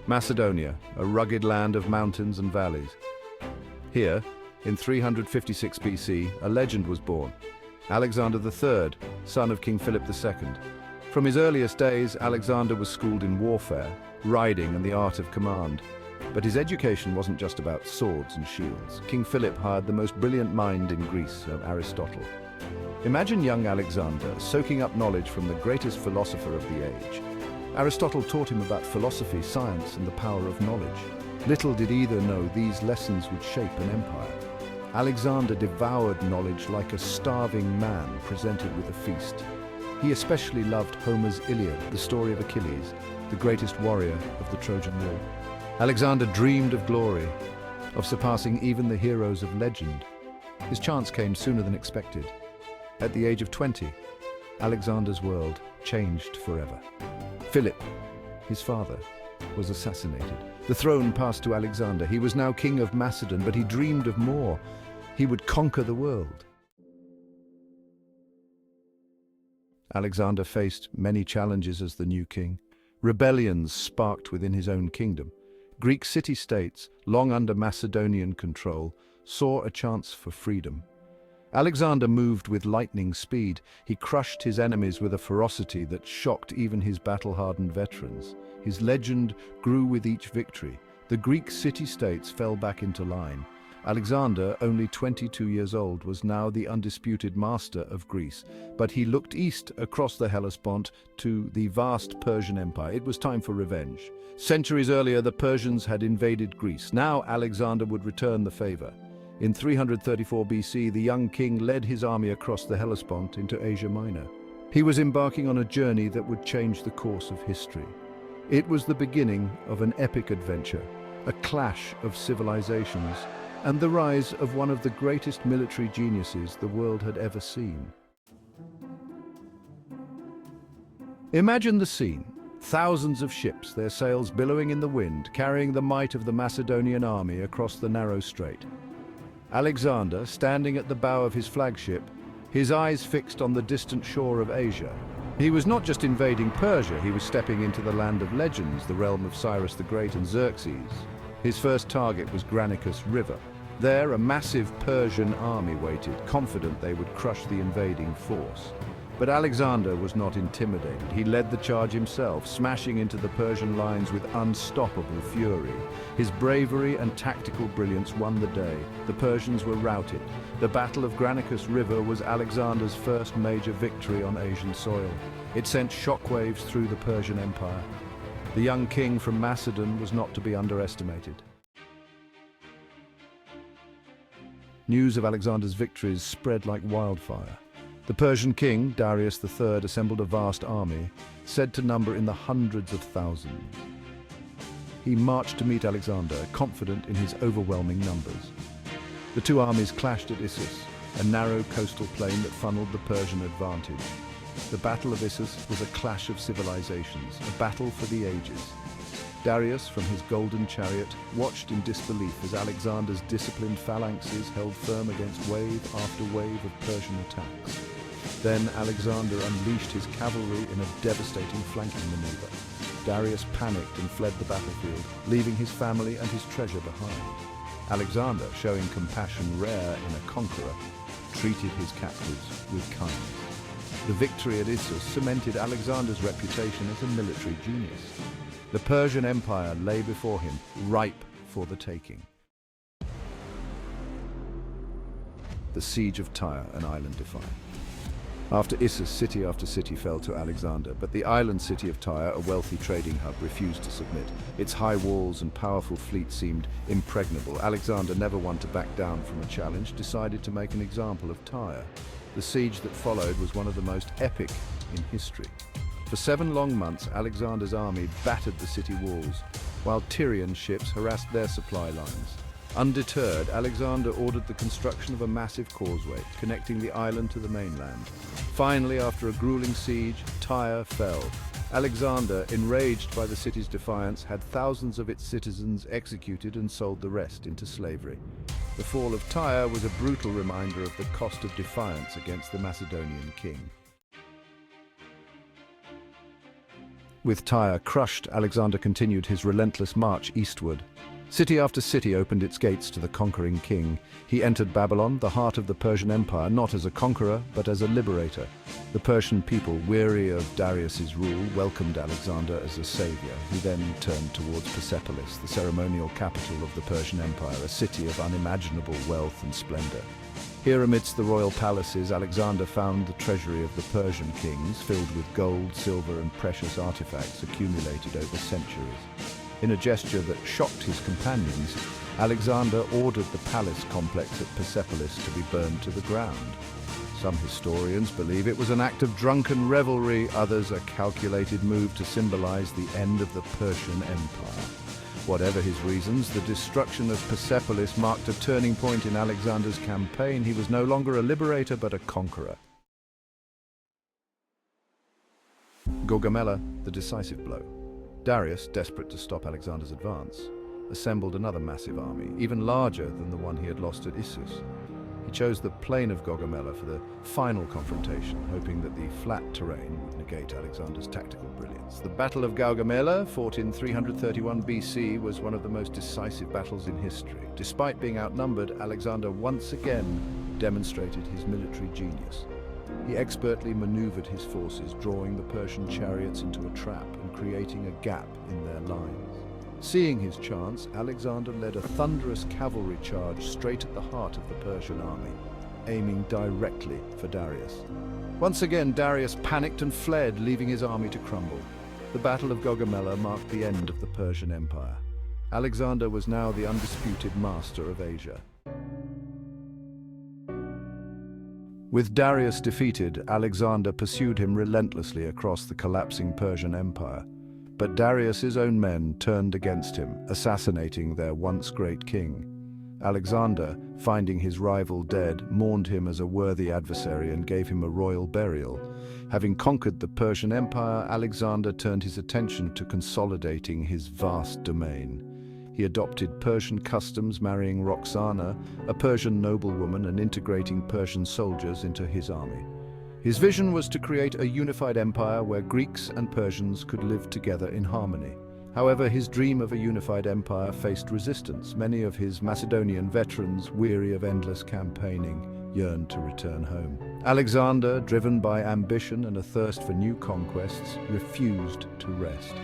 Macedonia, a rugged land of mountains and valleys. Here, in 356 BC, a legend was born. Alexander III, son of King Philip II. From his earliest days, Alexander was schooled in warfare, riding, and the art of command. But his education wasn't just about swords and shields. King Philip hired the most brilliant mind in Greece, Aristotle. Imagine young Alexander soaking up knowledge from the greatest philosopher of the age. Aristotle taught him about philosophy, science, and the power of knowledge. Little did either know these lessons would shape an empire. Alexander devoured knowledge like a starving man presented with a feast. He especially loved Homer's Iliad, the story of Achilles, the greatest warrior of the Trojan War. Alexander dreamed of glory, of surpassing even the heroes of legend. His chance came sooner than expected. At the age of 20, Alexander's world changed forever. Philip, his father, was assassinated. The throne passed to Alexander. He was now king of Macedon, but he dreamed of more. He would conquer the world. Alexander faced many challenges as the new king. Rebellions sparked within his own kingdom. Greek city-states, long under Macedonian control, saw a chance for freedom. Alexander moved with lightning speed. He crushed his enemies with a ferocity that shocked even his battle-hardened veterans. His legend grew with each victory. The Greek city-states fell back into line. Alexander, only 22 years old, was now the undisputed master of Greece. But he looked east across the Hellespont to the vast Persian Empire. It was time for revenge. Centuries earlier, the Persians had invaded Greece. Now Alexander would return the favor. In 334 BC, the young king led his army across the Hellespont into Asia Minor. He was embarking on a journey that would change the course of history. It was the beginning of an epic adventure, a clash of civilizations, and the rise of one of the greatest military geniuses the world had ever seen. Imagine the scene. Thousands of ships, their sails billowing in the wind, carrying the might of the Macedonian army across the narrow strait. Alexander, standing at the bow of his flagship, his eyes fixed on the distant shore of Asia. He was not just invading Persia, he was stepping into the land of legends, the realm of Cyrus the Great and Xerxes. His first target was Granicus River. There, a massive Persian army waited, confident they would crush the invading force. But Alexander was not intimidated. He led the charge himself, smashing into the Persian lines with unstoppable fury. His bravery and tactical brilliance won the day. The Persians were routed. The Battle of Granicus River was Alexander's first major victory on Asian soil. It sent shockwaves through the Persian Empire. The young king from Macedon was not to be underestimated. News of Alexander's victories spread like wildfire. The Persian king, Darius III, assembled a vast army, said to number in the hundreds of thousands. He marched to meet Alexander, confident in his overwhelming numbers. The two armies clashed at Issus, a narrow coastal plain that funneled the Persian advantage. The Battle of Issus was a clash of civilizations, a battle for the ages. Darius, from his golden chariot, watched in disbelief as Alexander's disciplined phalanxes held firm against wave after wave of Persian attacks. Then Alexander unleashed his cavalry in a devastating flanking maneuver. Darius panicked and fled the battlefield, leaving his family and his treasure behind. Alexander, showing compassion rare in a conqueror, treated his captives with kindness. The victory at Issus cemented Alexander's reputation as a military genius. The Persian Empire lay before him, ripe for the taking. The siege of Tyre, an island defined. After Issus, city after city fell to Alexander, but the island city of Tyre, a wealthy trading hub, refused to submit. Its high walls and powerful fleet seemed impregnable. Alexander, never one to back down from a challenge, decided to make an example of Tyre. The siege that followed was one of the most epic in history. For 7 long months, Alexander's army battered the city walls, while Tyrian ships harassed their supply lines. Undeterred, Alexander ordered the construction of a massive causeway, connecting the island to the mainland. Finally, after a grueling siege, Tyre fell. Alexander, enraged by the city's defiance, had thousands of its citizens executed and sold the rest into slavery. The fall of Tyre was a brutal reminder of the cost of defiance against the Macedonian king. With Tyre crushed, Alexander continued his relentless march eastward. City after city opened its gates to the conquering king. He entered Babylon, the heart of the Persian Empire, not as a conqueror, but as a liberator. The Persian people, weary of Darius's rule, welcomed Alexander as a savior. He then turned towards Persepolis, the ceremonial capital of the Persian Empire, a city of unimaginable wealth and splendor. Here amidst the royal palaces, Alexander found the treasury of the Persian kings, filled with gold, silver, and precious artifacts accumulated over centuries. In a gesture that shocked his companions, Alexander ordered the palace complex at Persepolis to be burned to the ground. Some historians believe it was an act of drunken revelry, others a calculated move to symbolize the end of the Persian Empire. Whatever his reasons, the destruction of Persepolis marked a turning point in Alexander's campaign. He was no longer a liberator, but a conqueror. Gaugamela, the decisive blow. Darius, desperate to stop Alexander's advance, assembled another massive army, even larger than the one he had lost at Issus. He chose the plain of Gaugamela for the final confrontation, hoping that the flat terrain would negate Alexander's tactical brilliance. The Battle of Gaugamela, fought in 331 BC, was one of the most decisive battles in history. Despite being outnumbered, Alexander once again demonstrated his military genius. He expertly maneuvered his forces, drawing the Persian chariots into a trap and creating a gap in their lines. Seeing his chance, Alexander led a thunderous cavalry charge straight at the heart of the Persian army, aiming directly for Darius. Once again, Darius panicked and fled, leaving his army to crumble. The Battle of Gaugamela marked the end of the Persian Empire. Alexander was now the undisputed master of Asia. With Darius defeated, Alexander pursued him relentlessly across the collapsing Persian Empire. But Darius's own men turned against him, assassinating their once great king. Alexander, finding his rival dead, mourned him as a worthy adversary and gave him a royal burial. Having conquered the Persian Empire, Alexander turned his attention to consolidating his vast domain. He adopted Persian customs, marrying Roxana, a Persian noblewoman, and integrating Persian soldiers into his army. His vision was to create a unified empire where Greeks and Persians could live together in harmony. However, his dream of a unified empire faced resistance. Many of his Macedonian veterans, weary of endless campaigning, yearned to return home. Alexander, driven by ambition and a thirst for new conquests, refused to rest.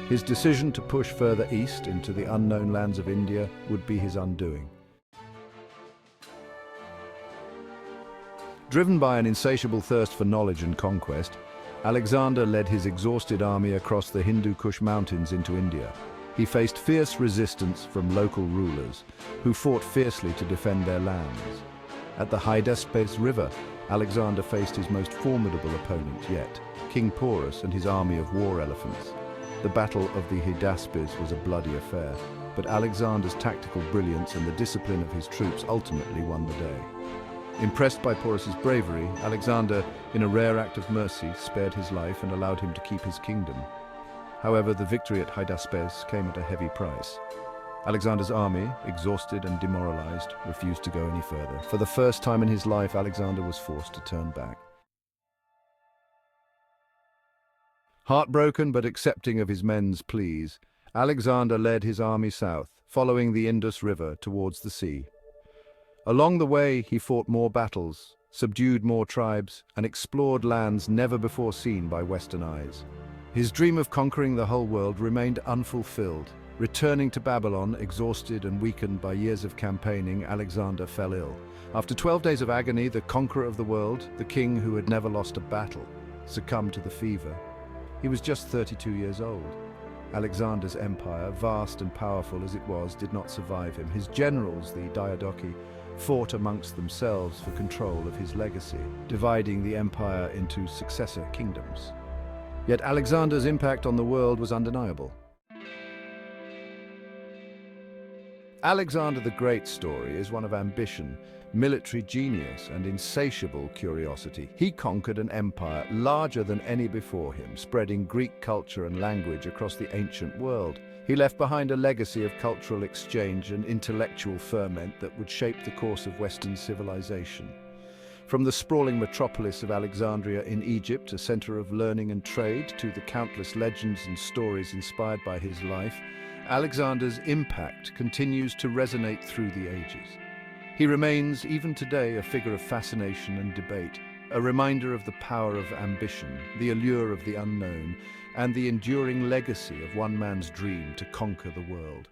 His decision to push further east into the unknown lands of India would be his undoing. Driven by an insatiable thirst for knowledge and conquest, Alexander led his exhausted army across the Hindu Kush mountains into India. He faced fierce resistance from local rulers, who fought fiercely to defend their lands. At the Hydaspes River, Alexander faced his most formidable opponent yet, King Porus and his army of war elephants. The Battle of the Hydaspes was a bloody affair, but Alexander's tactical brilliance and the discipline of his troops ultimately won the day. Impressed by Porus's bravery, Alexander, in a rare act of mercy, spared his life and allowed him to keep his kingdom. However, the victory at Hydaspes came at a heavy price. Alexander's army, exhausted and demoralized, refused to go any further. For the first time in his life, Alexander was forced to turn back. Heartbroken but accepting of his men's pleas, Alexander led his army south, following the Indus River towards the sea. Along the way, he fought more battles, subdued more tribes, and explored lands never before seen by Western eyes. His dream of conquering the whole world remained unfulfilled. Returning to Babylon, exhausted and weakened by years of campaigning, Alexander fell ill. After 12 days of agony, the conqueror of the world, the king who had never lost a battle, succumbed to the fever. He was just 32 years old. Alexander's empire, vast and powerful as it was, did not survive him. His generals, the Diadochi, fought amongst themselves for control of his legacy, dividing the empire into successor kingdoms. Yet Alexander's impact on the world was undeniable. Alexander the Great's story is one of ambition, military genius, and insatiable curiosity. He conquered an empire larger than any before him, spreading Greek culture and language across the ancient world. He left behind a legacy of cultural exchange and intellectual ferment that would shape the course of Western civilization. From the sprawling metropolis of Alexandria in Egypt, a center of learning and trade, to the countless legends and stories inspired by his life, Alexander's impact continues to resonate through the ages. He remains, even today, a figure of fascination and debate, a reminder of the power of ambition, the allure of the unknown, and the enduring legacy of one man's dream to conquer the world.